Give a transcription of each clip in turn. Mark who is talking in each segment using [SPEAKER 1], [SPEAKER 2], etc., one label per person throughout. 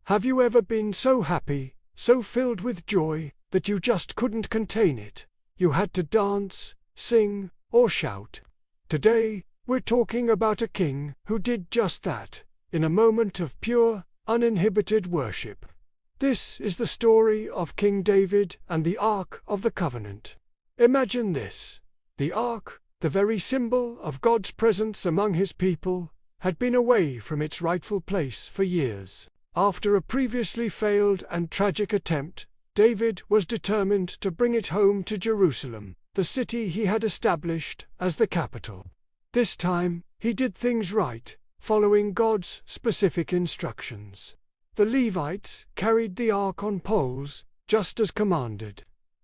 [SPEAKER 1] Have you ever been so happy, so filled with joy, that you just couldn't contain it? You had to dance, sing, or shout. Today, we're talking about a king who did just that, in a moment of pure, uninhibited worship. This is the story of King David and the Ark of the Covenant. Imagine this. The Ark, the very symbol of God's presence among his people, had been away from its rightful place for years. After a previously failed and tragic attempt, David was determined to bring it home to Jerusalem, the city he had established as the capital. This time, he did things right, following God's specific instructions. The Levites carried the ark on poles, just as commanded.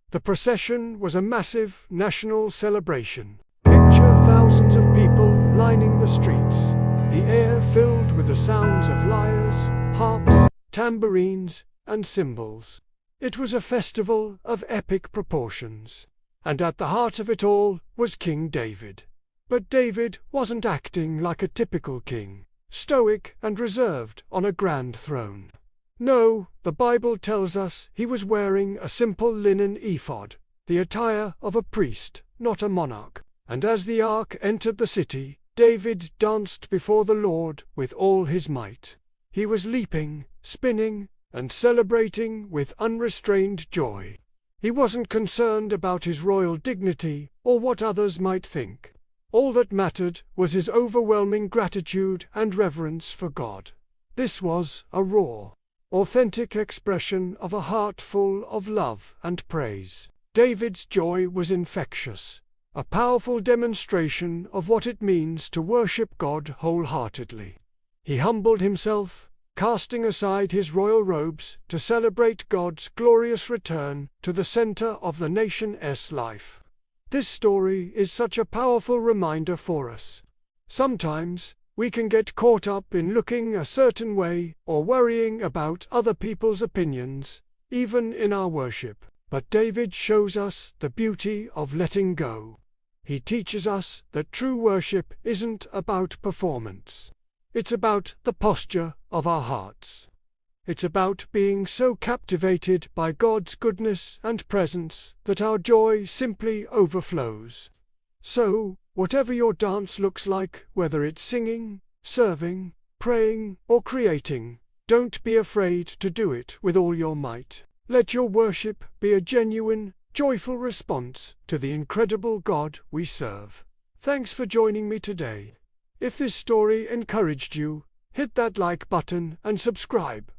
[SPEAKER 1] The procession was a massive national celebration. Picture thousands of people lining the streets, the air filled with the sounds of lyres, harps, tambourines, and cymbals. It was a festival of epic proportions. And at the heart of it all was King David. But David wasn't acting like a typical king, stoic and reserved on a grand throne. No, the Bible tells us he was wearing a simple linen ephod, the attire of a priest, not a monarch. And as the ark entered the city, David danced before the Lord with all his might. He was leaping, spinning, and celebrating with unrestrained joy. He wasn't concerned about his royal dignity or what others might think. All that mattered was his overwhelming gratitude and reverence for God. This was a raw, authentic expression of a heart full of love and praise. David's joy was infectious, a powerful demonstration of what it means to worship God wholeheartedly. He humbled himself, casting aside his royal robes to celebrate God's glorious return to the center of the nation's life. This story is such a powerful reminder for us. Sometimes, we can get caught up in looking a certain way or worrying about other people's opinions, even in our worship. But David shows us the beauty of letting go. He teaches us that true worship isn't about performance. It's about the posture of our hearts. It's about being so captivated by God's goodness and presence that our joy simply overflows. So, whatever your dance looks like, whether it's singing, serving, praying, or creating, don't be afraid to do it with all your might. Let your worship be a genuine, joyful response to the incredible God we serve. Thanks for joining me today. If this story encouraged you, hit that like button and subscribe.